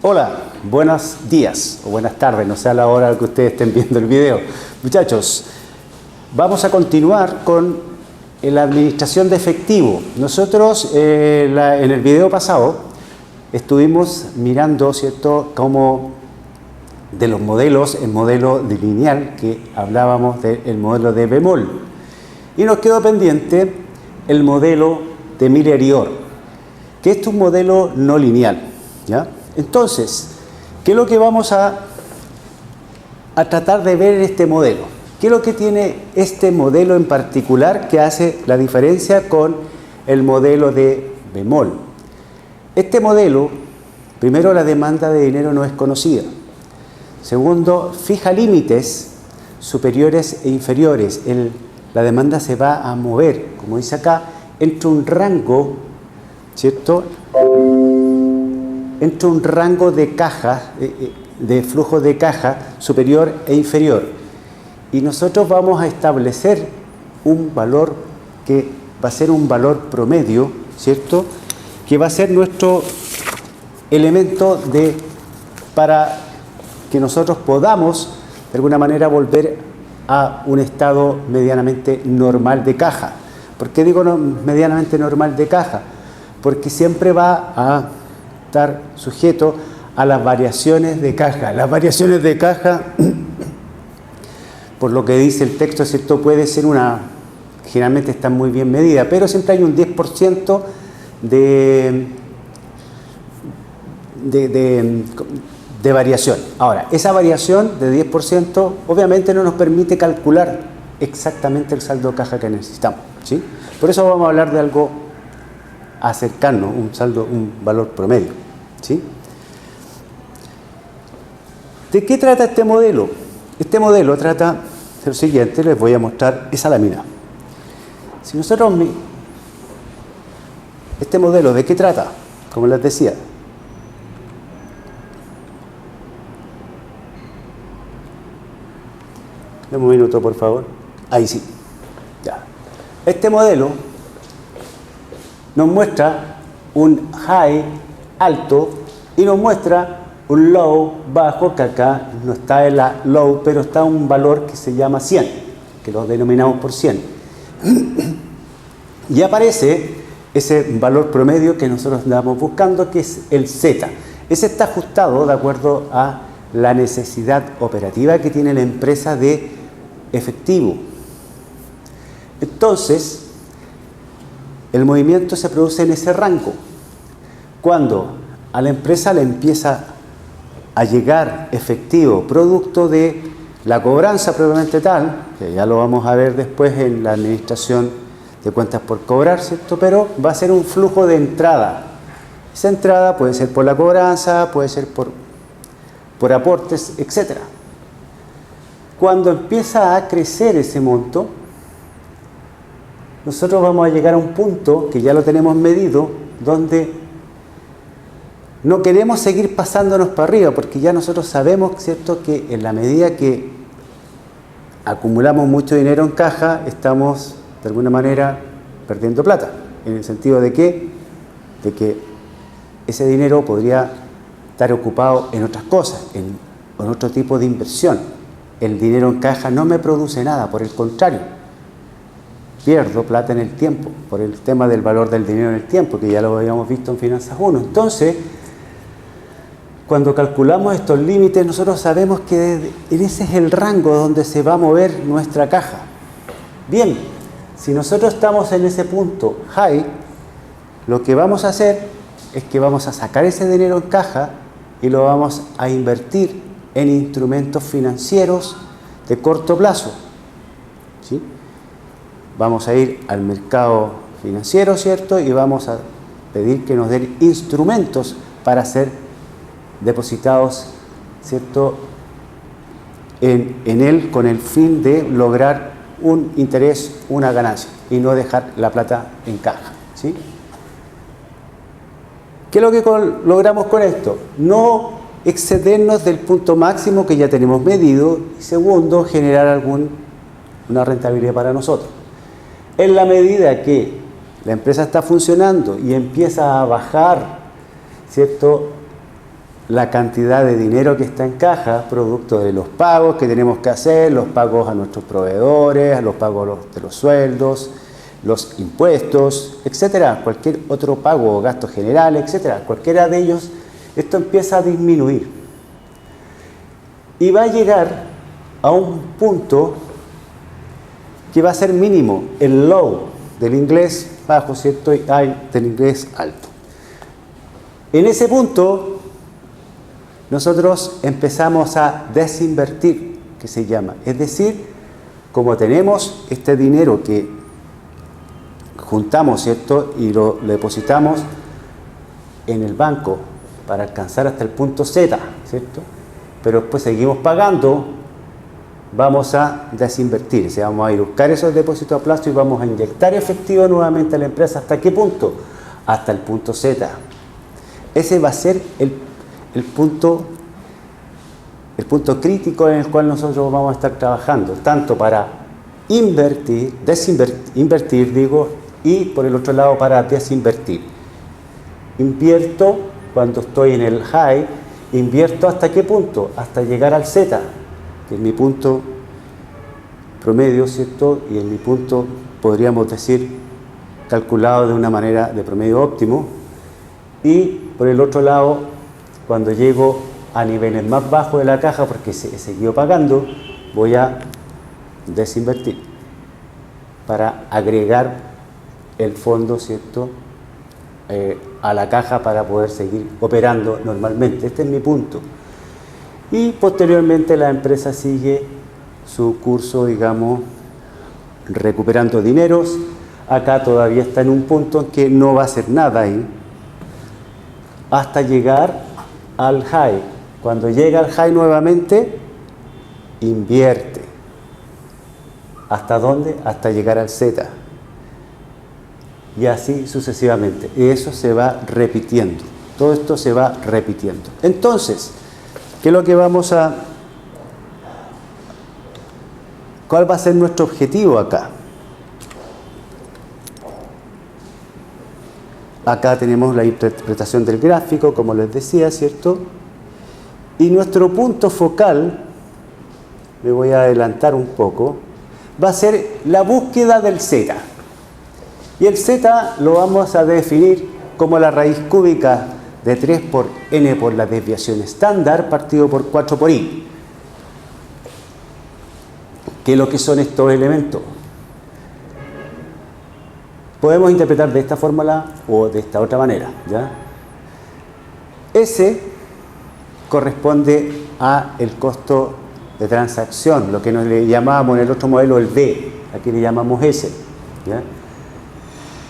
Hola, buenos días o buenas tardes, no sé a la hora que ustedes estén viendo el video. Muchachos, vamos a continuar con la administración de efectivo. Nosotros en el video pasado estuvimos mirando, ¿cierto?, cómo de los modelos, el modelo de lineal, que hablábamos del modelo de bemol. Y nos quedó pendiente el modelo de Miller y Orr, que es un modelo no lineal, ¿ya? Entonces, ¿qué es lo que vamos a tratar de ver en este modelo? ¿Qué es lo que tiene este modelo en particular que hace la diferencia con el modelo de bemol? Este modelo, primero, la demanda de dinero no es conocida. Segundo, fija límites superiores e inferiores. La demanda se va a mover, como dice acá, entre un rango, ¿cierto?, entre un rango de caja, de flujo de caja superior e inferior. Y nosotros vamos a establecer un valor que va a ser un valor promedio, ¿cierto?, que va a ser nuestro elemento para que nosotros podamos de alguna manera volver a un estado medianamente normal de caja. ¿Por qué digo medianamente normal de caja? Porque siempre va a estar sujeto a las variaciones de caja. Las variaciones de caja, por lo que dice el texto, ¿cierto?, puede ser generalmente están muy bien medidas, pero siempre hay un 10% de variación. Ahora, esa variación de 10% obviamente no nos permite calcular exactamente el saldo de caja que necesitamos, ¿sí? Por eso vamos a hablar de algo acercarnos, un valor promedio, ¿sí? ¿De qué trata este modelo? Este modelo trata de lo siguiente, les voy a mostrar esa lámina. Si nosotros este modelo, ¿de qué trata? Como les decía, dame un minuto, por favor. Ahí sí. Ya. Este modelo nos muestra un high alto y nos muestra un low bajo, que acá no está en la low, pero está un valor que se llama 100, que lo denominamos por 100. Y aparece ese valor promedio que nosotros andamos buscando, que es el Z. Ese está ajustado de acuerdo a la necesidad operativa que tiene la empresa de efectivo. Entonces, el movimiento se produce en ese rango. Cuando a la empresa le empieza a llegar efectivo, producto de la cobranza propiamente tal, que ya lo vamos a ver después en la administración de cuentas por cobrar, ¿cierto? Pero va a ser un flujo de entrada. Esa entrada puede ser por la cobranza, puede ser por aportes, etc. Cuando empieza a crecer ese monto, nosotros vamos a llegar a un punto que ya lo tenemos medido, donde no queremos seguir pasándonos para arriba, porque ya nosotros sabemos, ¿cierto?, que en la medida que acumulamos mucho dinero en caja, estamos de alguna manera perdiendo plata, en el sentido de que ese dinero podría estar ocupado en otras cosas, en otro tipo de inversión. El dinero en caja no me produce nada, por el contrario, pierdo plata en el tiempo, por el tema del valor del dinero en el tiempo, que ya lo habíamos visto en Finanzas 1. Entonces, cuando calculamos estos límites, nosotros sabemos que ese es el rango donde se va a mover nuestra caja. Bien, si nosotros estamos en ese punto high, lo que vamos a hacer es que vamos a sacar ese dinero en caja y lo vamos a invertir en instrumentos financieros de corto plazo, ¿sí? Vamos a ir al mercado financiero, ¿cierto?, y vamos a pedir que nos den instrumentos para ser depositados, ¿cierto?, en él, con el fin de lograr un interés, una ganancia, y no dejar la plata en caja, ¿sí? ¿Qué es lo que logramos con esto? No excedernos del punto máximo que ya tenemos medido, y segundo, generar una rentabilidad para nosotros. En la medida que la empresa está funcionando y empieza a bajar, ¿cierto?, la cantidad de dinero que está en caja, producto de los pagos que tenemos que hacer, los pagos a nuestros proveedores, a los pagos de los sueldos, los impuestos, etcétera, cualquier otro pago o gasto general, etcétera, cualquiera de ellos, esto empieza a disminuir. Y va a llegar a un punto que va a ser mínimo, el low, del inglés bajo, ¿cierto? Y high, del inglés alto. En ese punto, nosotros empezamos a desinvertir, que se llama. Es decir, como tenemos este dinero que juntamos, ¿cierto? Y lo depositamos en el banco para alcanzar hasta el punto Z, ¿cierto? Pero después seguimos pagando, vamos a desinvertir. O sea, vamos a ir a buscar esos depósitos a plazo y vamos a inyectar efectivo nuevamente a la empresa. ¿Hasta qué punto? Hasta el punto Z. Ese va a ser el punto crítico en el cual nosotros vamos a estar trabajando, tanto para invertir, digo, y por el otro lado para desinvertir. Invierto cuando estoy en el high, invierto hasta qué punto, hasta llegar al Z, que es mi punto promedio, ¿cierto? Y en mi punto, podríamos decir, calculado de una manera de promedio óptimo. Y por el otro lado, cuando llego a niveles más bajos de la caja, porque he seguido pagando, voy a desinvertir para agregar el fondo, ¿cierto?, a la caja para poder seguir operando normalmente. Este es mi punto. Y posteriormente la empresa sigue su curso, digamos, recuperando dineros. Acá todavía está en un punto en que no va a hacer nada ahí, hasta llegar al high. Cuando llega al high nuevamente, invierte. ¿Hasta dónde? Hasta llegar al Z. Y así sucesivamente. Y eso se va repitiendo. Todo esto se va repitiendo. Entonces, ¿qué es lo que ¿cuál va a ser nuestro objetivo acá? Acá tenemos la interpretación del gráfico, como les decía, ¿cierto? Y nuestro punto focal, me voy a adelantar un poco, va a ser la búsqueda del Z. Y el Z lo vamos a definir como la raíz cúbica de 3 por n por la desviación estándar partido por 4 por i. ¿Qué es lo que son estos elementos? Podemos interpretar de esta fórmula o de esta otra manera, ¿ya? S corresponde a el costo de transacción, lo que nos le llamábamos en el otro modelo el D, aquí le llamamos S, ¿ya?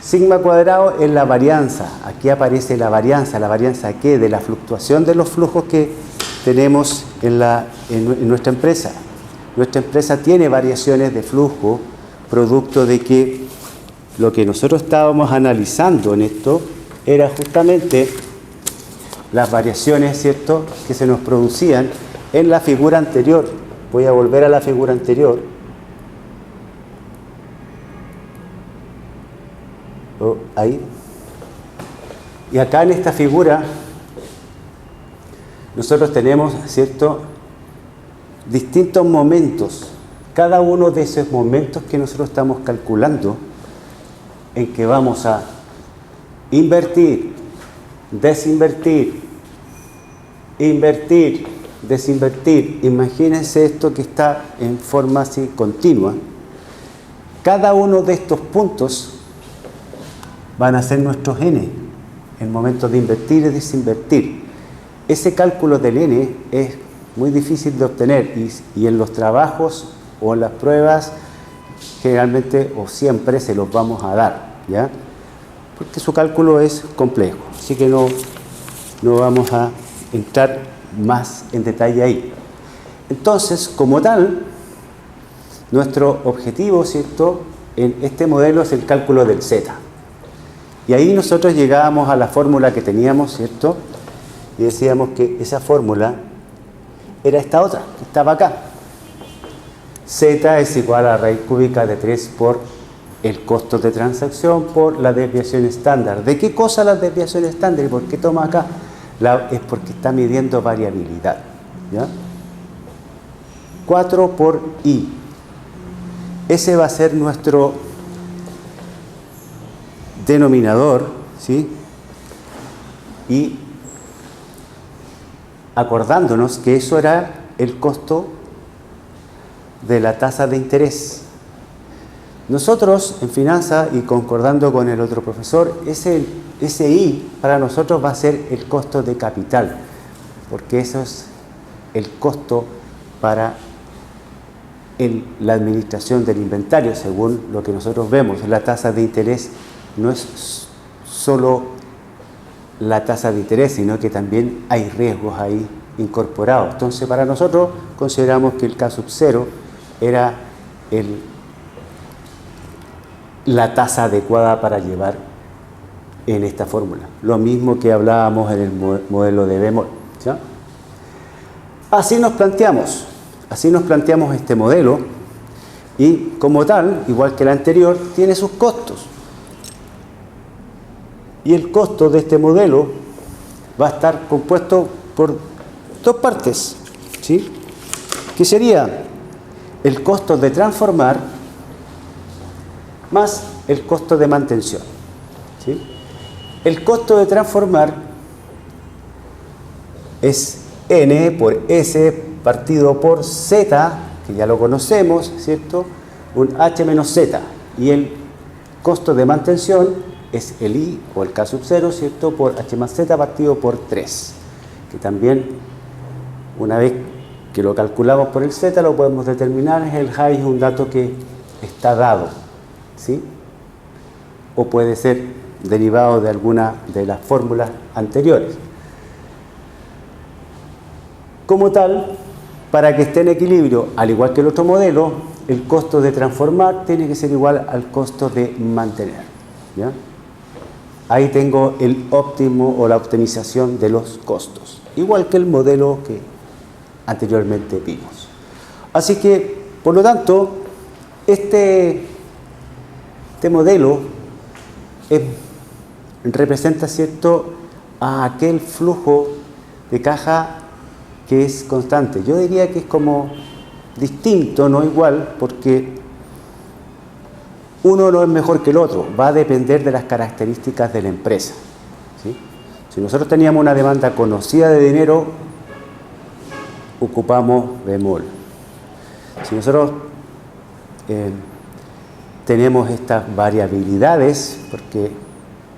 Sigma cuadrado es la varianza, aquí aparece la varianza ¿qué? De la fluctuación de los flujos que tenemos en nuestra empresa. Nuestra empresa tiene variaciones de flujo, producto de que lo que nosotros estábamos analizando en esto era justamente las variaciones, ¿cierto?, que se nos producían en la figura anterior. Voy a volver a la figura anterior. Ahí. Y acá en esta figura nosotros tenemos, ¿cierto?, distintos momentos. Cada uno de esos momentos que nosotros estamos calculando, en que vamos a invertir, desinvertir, invertir, desinvertir. Imagínense esto que está en forma así continua. Cada uno de estos puntos van a ser nuestros n en momentos de invertir y desinvertir. Ese cálculo del n es muy difícil de obtener y en los trabajos o en las pruebas generalmente o siempre se los vamos a dar, ¿ya? Porque su cálculo es complejo, así que no vamos a entrar más en detalle ahí. Entonces, como tal, nuestro objetivo, ¿cierto?, en este modelo es el cálculo del Z. Y ahí nosotros llegábamos a la fórmula que teníamos, ¿cierto? Y decíamos que esa fórmula era esta otra, que estaba acá. Z es igual a la raíz cúbica de 3 por el costo de transacción por la desviación estándar. ¿De qué cosa la desviación estándar? ¿Y por qué toma acá es porque está midiendo variabilidad, ¿ya? 4 por I. Ese va a ser nuestro denominador, ¿sí? Y acordándonos que eso era el costo de la tasa de interés. Nosotros en finanzas, y concordando con el otro profesor, ese I para nosotros va a ser el costo de capital, porque eso es el costo para la administración del inventario, según lo que nosotros vemos. La tasa de interés no es solo la tasa de interés, sino que también hay riesgos ahí incorporados. Entonces, para nosotros consideramos que el K sub 0 era la tasa adecuada para llevar en esta fórmula. Lo mismo que hablábamos en el modelo de bemol, ¿ya? Así nos planteamos este modelo, y como tal, igual que el anterior, tiene sus costos. Y el costo de este modelo va a estar compuesto por dos partes, ¿sí? Que sería el costo de transformar más el costo de mantención, ¿sí? El costo de transformar es N por S partido por Z, que ya lo conocemos, ¿cierto? Un H menos Z. Y el costo de mantención es el I o el K sub 0, ¿cierto? Por H más Z partido por 3. Que también, una vez que lo calculamos por el Z, lo podemos determinar. El J es un dato que está dado, ¿sí? O puede ser derivado de alguna de las fórmulas anteriores. Como tal, para que esté en equilibrio, al igual que el otro modelo, el costo de transformar tiene que ser igual al costo de mantener, ¿ya? Ahí tengo el óptimo o la optimización de los costos, igual que el modelo que anteriormente vimos. Así que, por lo tanto, este modelo representa, ¿cierto?, a aquel flujo de caja que es constante. Yo diría que es como distinto, no igual, porque uno no es mejor que el otro, va a depender de las características de la empresa, ¿sí? Si nosotros teníamos una demanda conocida de dinero, ocupamos bemol. Si nosotros tenemos estas variabilidades, porque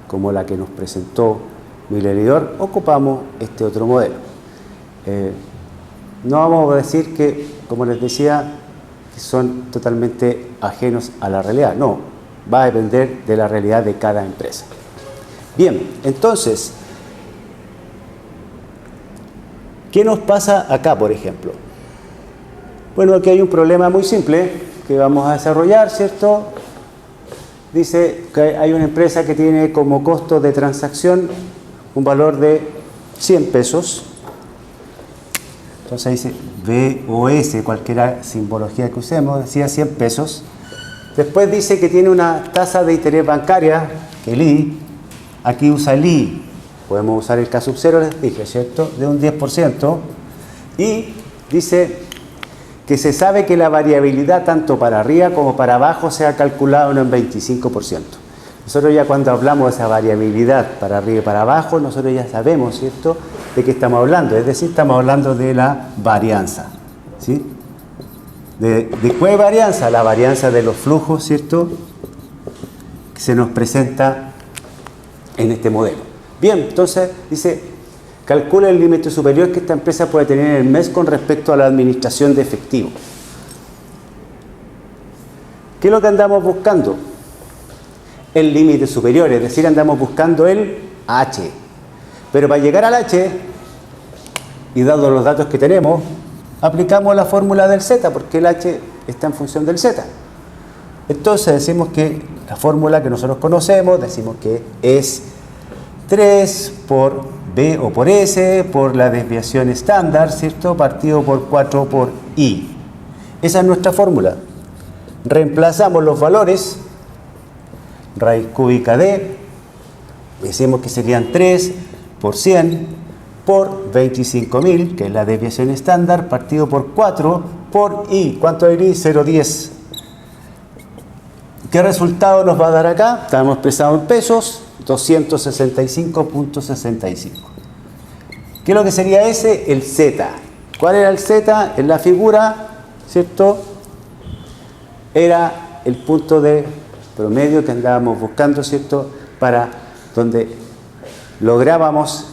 como la que nos presentó Miller, ocupamos este otro modelo. No vamos a decir que, como les decía, que son totalmente ajenos a la realidad. No, va a depender de la realidad de cada empresa. Bien, entonces, ¿qué nos pasa acá, por ejemplo? Bueno, aquí hay un problema muy simple que vamos a desarrollar, ¿cierto? Dice que hay una empresa que tiene como costo de transacción un valor de 100 pesos. Entonces dice BOS, cualquier simbología que usemos, decía 100 pesos. Después dice que tiene una tasa de interés bancaria, que el I, aquí usa el I, podemos usar el K sub 0, les dije, ¿cierto?, de un 10%. Y dice que se sabe que la variabilidad tanto para arriba como para abajo se ha calculado en un 25%. Nosotros ya cuando hablamos de esa variabilidad para arriba y para abajo, nosotros ya sabemos, ¿cierto?, de qué estamos hablando. Es decir, estamos hablando de la varianza, ¿sí? ¿De cuál varianza? La varianza de los flujos, ¿cierto?, que se nos presenta en este modelo. Bien, entonces dice, calcula el límite superior que esta empresa puede tener en el mes con respecto a la administración de efectivo. ¿Qué es lo que andamos buscando? El límite superior, es decir, andamos buscando el H. Pero para llegar al H, y dado los datos que tenemos, aplicamos la fórmula del Z, porque el H está en función del Z. Entonces decimos que la fórmula que nosotros conocemos, decimos que es 3 por B o por S, por la desviación estándar, ¿cierto?, partido por 4 por I. Esa es nuestra fórmula. Reemplazamos los valores, raíz cúbica de, decimos que serían 3 por 100 por 25.000, que es la desviación estándar, partido por 4 por I. ¿Cuánto hay? 0,10. ¿Qué resultado nos va a dar acá? Estamos expresados en pesos, 265.65. ¿Qué es lo que sería ese? El Z. ¿Cuál era el Z? En la figura, ¿cierto? Era el punto de promedio que andábamos buscando, ¿cierto? Para donde lográbamos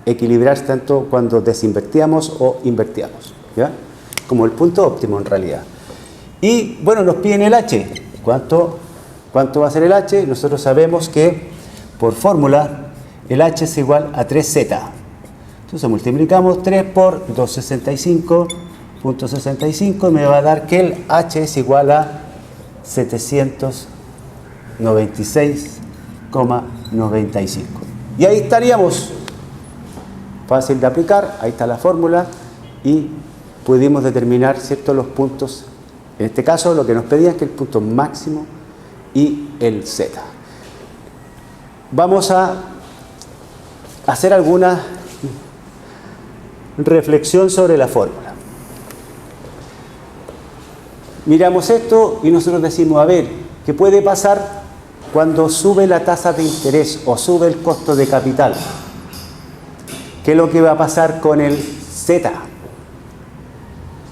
equilibrar tanto cuando desinvertíamos o invertíamos, ¿ya? Como el punto óptimo en realidad. Y bueno, nos piden el H. ¿Cuánto va a ser el H? Nosotros sabemos que por fórmula el H es igual a 3Z. Entonces multiplicamos 3 por 265.65 y me va a dar que el H es igual a 796,95. Y ahí estaríamos. Fácil de aplicar, ahí está la fórmula y pudimos determinar, ¿cierto?, los puntos. En este caso lo que nos pedían es que el punto máximo y el Z. Vamos a hacer alguna reflexión sobre la fórmula. Miramos esto y nosotros decimos, a ver, ¿qué puede pasar cuando sube la tasa de interés o sube el costo de capital? ¿Qué es lo que va a pasar con el Z?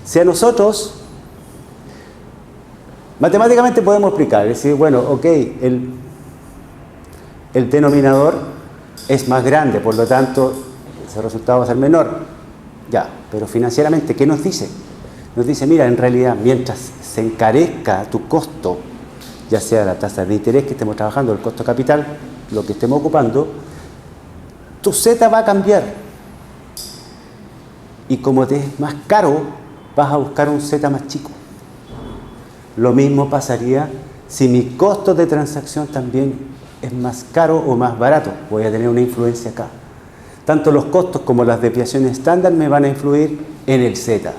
Si a nosotros, matemáticamente podemos explicar, es decir, bueno, ok, el denominador es más grande, por lo tanto, ese resultado va a ser menor. Ya, pero financieramente, ¿qué nos dice? Nos dice, mira, en realidad, mientras se encarezca tu costo, ya sea la tasa de interés que estemos trabajando, el costo capital, lo que estemos ocupando, tu Z va a cambiar. Y como te es más caro, vas a buscar un Z más chico. Lo mismo pasaría si mi costo de transacción también es más caro o más barato. Voy a tener una influencia acá. Tanto los costos como las desviaciones estándar me van a influir en el Z.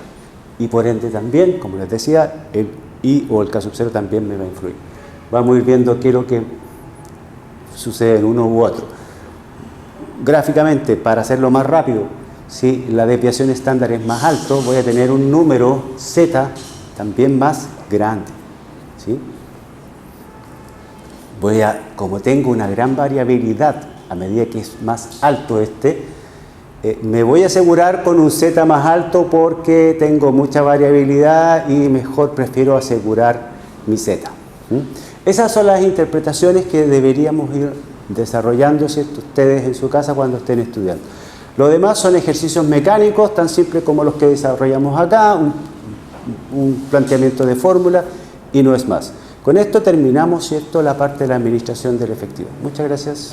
Y por ende también, como les decía, el I o el K sub 0 también me va a influir. Vamos a ir viendo qué es lo que sucede en uno u otro. Gráficamente, para hacerlo más rápido, si la desviación estándar es más alto, voy a tener un número Z también más grande, ¿sí? Como tengo una gran variabilidad a medida que es más alto me voy a asegurar con un Z más alto porque tengo mucha variabilidad y mejor prefiero asegurar mi Z. Esas son las interpretaciones que deberíamos ir desarrollando, ¿cierto?, ustedes en su casa cuando estén estudiando. Lo demás son ejercicios mecánicos, tan simples como los que desarrollamos acá, un planteamiento de fórmula y no es más. Con esto terminamos, ¿cierto?, la parte de la administración del efectivo. Muchas gracias.